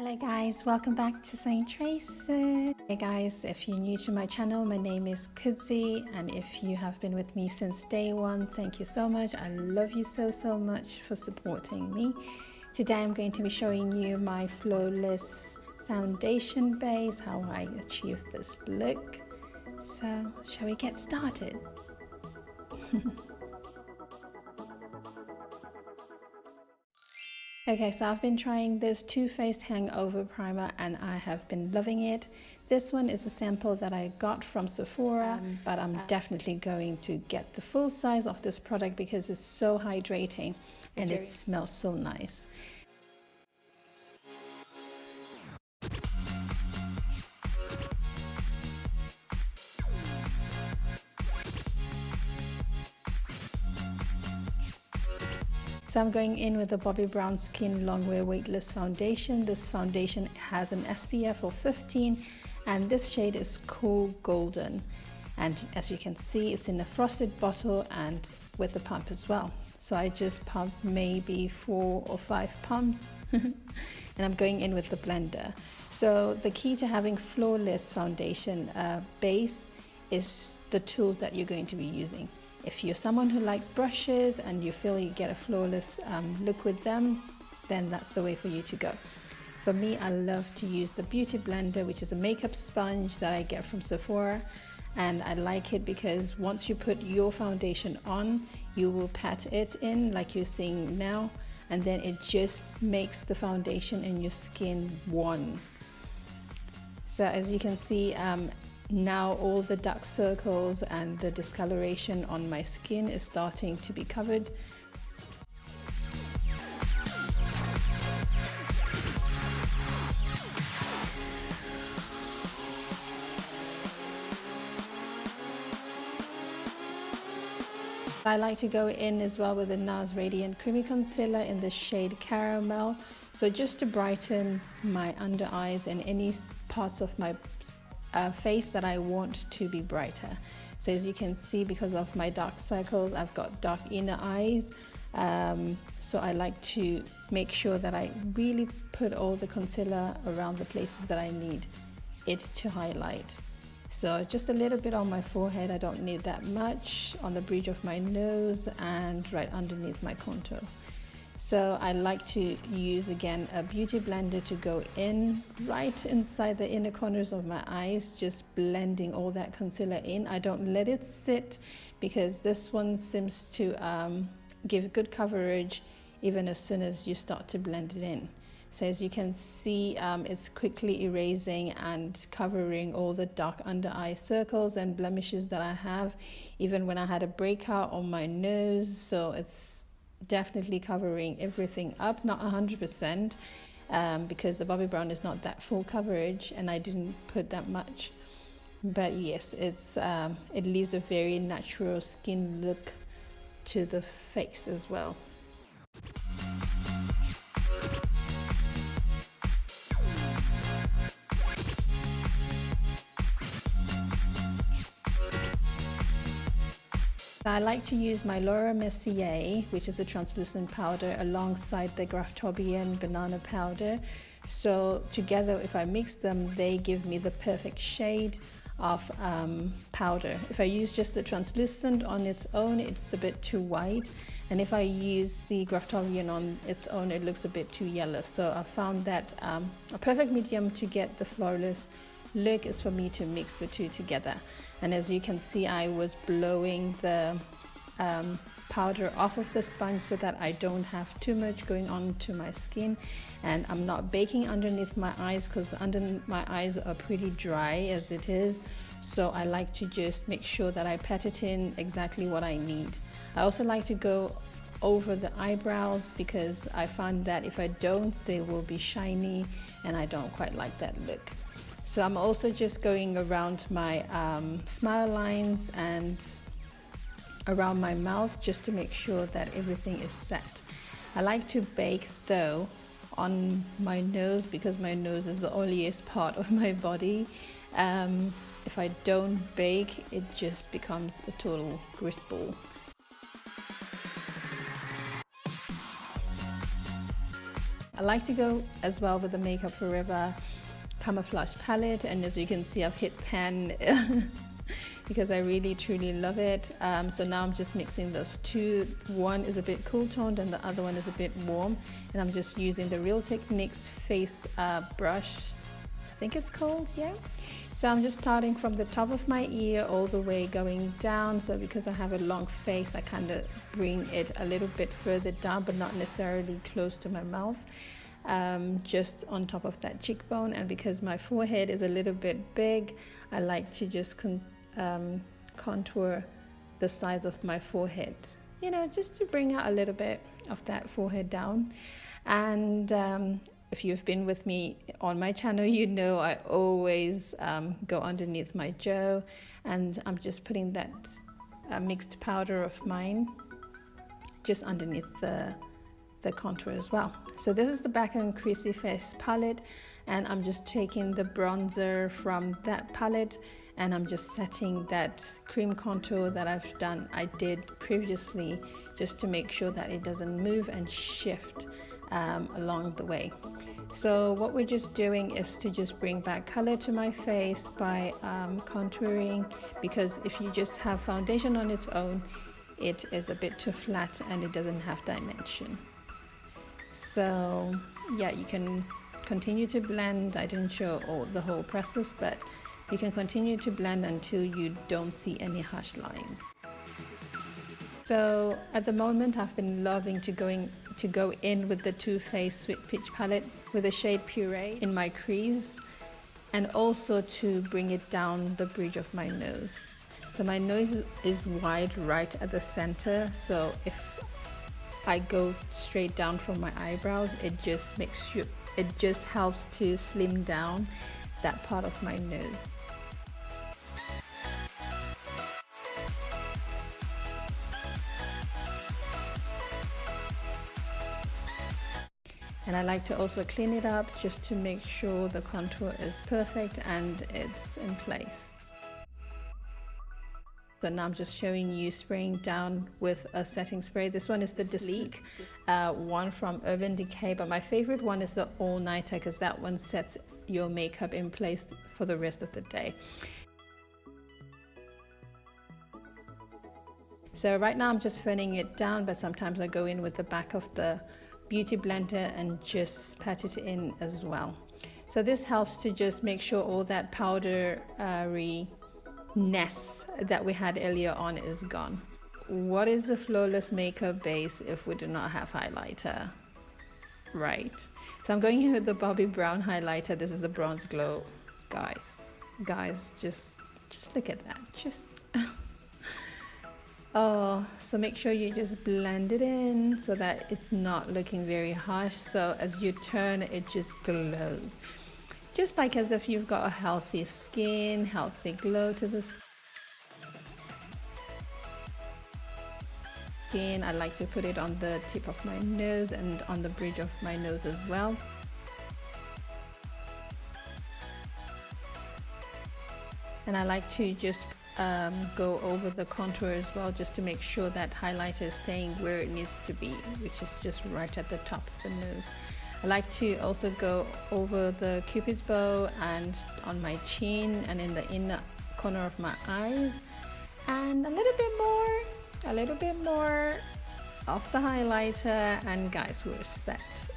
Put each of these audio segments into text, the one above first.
Hello guys, welcome back to SaneTresses. Hey guys, if you're new to my channel, my name is Kudzi, and if you have been with me since day one, thank you so much. I love you so much for supporting me. Today I'm going to be showing you my flawless foundation base, how I achieved this look. So shall we get started? Okay, so I've been trying this Too Faced Hangover Primer and I have been loving it. This one is a sample that I got from Sephora, but I'm definitely going to get the full size of this product because it's so hydrating and it smells so nice. So I'm going in with the Bobbi Brown Skin Longwear Weightless Foundation. This foundation has an SPF of 15 and this shade is Cool Golden. And as you can see, it's in a frosted bottle and with a pump as well. So I just pumped maybe 4 or 5 pumps and I'm going in with the blender. So the key to having flawless foundation base is the tools that you're going to be using. If you're someone who likes brushes and you feel you get a flawless look with them, then that's the way for you to go. For me, I love to use the Beauty Blender, which is a makeup sponge that I get from Sephora. And I like it because once you put your foundation on, you will pat it in like you're seeing now. And then it just makes the foundation and your skin one. So as you can see, now all the dark circles and the discoloration on my skin is starting to be covered. I like to go in as well with the NARS Radiant Creamy Concealer in the shade Caramel. So just to brighten my under eyes and any parts of my face that I want to be brighter. So as you can see, because of my dark circles, I've got dark inner eyes. So I like to make sure that I really put all the concealer around the places that I need it to highlight. So just a little bit on my forehead, I don't need that much, on the bridge of my nose and right underneath my contour. So I like to use again a Beauty Blender to go in right inside the inner corners of my eyes, just blending all that concealer in. I don't let it sit because this one seems to give good coverage even as soon as you start to blend it in. So as you can see, it's quickly erasing and covering all the dark under eye circles and blemishes that I have, even when I had a breakout on my nose. So it's definitely covering everything up, not 100%, because the Bobbi Brown is not that full coverage and I didn't put that much, but yes, it's it leaves a very natural skin look to the face as well. I like to use my Laura Mercier, which is a translucent powder, alongside the Graftobian banana powder. So together, if I mix them, they give me the perfect shade of powder. If I use just the translucent on its own, it's a bit too white. And if I use the Graftobian on its own, it looks a bit too yellow. So I found that a perfect medium to get the flawless look is for me to mix the two together. And as you can see, I was blowing the powder off of the sponge so that I don't have too much going on to my skin, and I'm not baking underneath my eyes because under my eyes are pretty dry as it is. So I like to just make sure that I pat it in exactly what I need. I also like to go over the eyebrows because I find that if I don't, they will be shiny and I don't quite like that look. So I'm also just going around my smile lines and around my mouth just to make sure that everything is set. I like to bake though on my nose because my nose is the oiliest part of my body. If I don't bake, it just becomes a total grease ball. I like to go as well with the Makeup Forever Camouflage palette, and as you can see, I've hit pan because I really truly love it. So now I'm just mixing those two. One is a bit cool toned and the other one is a bit warm, and I'm just using the Real Techniques face brush, I think it's called, yeah. So I'm just starting from the top of my ear all the way going down. So because I have a long face, I kind of bring it a little bit further down, but not necessarily close to my mouth, just on top of that cheekbone. And because my forehead is a little bit big, I like to just contour the sides of my forehead, you know, just to bring out a little bit of that forehead down. And if you've been with me on my channel, you know I always go underneath my jaw, and I'm just putting that mixed powder of mine just underneath the contour as well. So this is the Back and Creasy Face palette, and I'm just taking the bronzer from that palette, and I'm just setting that cream contour that I did previously, just to make sure that it doesn't move and shift along the way. So what we're just doing is to just bring back color to my face by contouring, because if you just have foundation on its own, it is a bit too flat and it doesn't have dimension. So yeah, you can continue to blend. I didn't show the whole process, but you can continue to blend until you don't see any harsh lines. So at the moment, I've been loving to go in with the Too Faced Sweet Peach palette with the shade Puree in my crease, and also to bring it down the bridge of my nose. So my nose is wide right at the center, so if I go straight down from my eyebrows, it just helps to slim down that part of my nose. And I like to also clean it up just to make sure the contour is perfect and it's in place. So now I'm just showing you spraying down with a setting spray. This one is the Sleek one from Urban Decay, but my favorite one is the All Nighter, because that one sets your makeup in place for the rest of the day. So right now I'm just fanning it down, but sometimes I go in with the back of the beauty blender and just pat it in as well. So this helps to just make sure all that powdery ness that we had earlier on is gone. What is a flawless makeup base if we do not have highlighter? Right. So I'm going in with the Bobbi Brown highlighter. This is the Bronze Glow. Guys, just look at that. Just oh, so make sure you just blend it in so that it's not looking very harsh. So as you turn, it just glows. Just like as if you've got a healthy skin, healthy glow to the skin. I like to put it on the tip of my nose and on the bridge of my nose as well. And I like to just go over the contour as well, just to make sure that highlighter is staying where it needs to be, which is just right at the top of the nose. I like to also go over the Cupid's bow and on my chin and in the inner corner of my eyes, and a little bit more of the highlighter, and guys, we're set.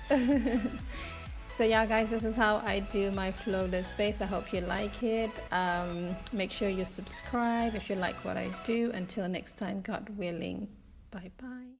So yeah guys, this is how I do my flawless face. I hope you like it. Make sure you subscribe if you like what I do. Until next time, God willing, bye bye.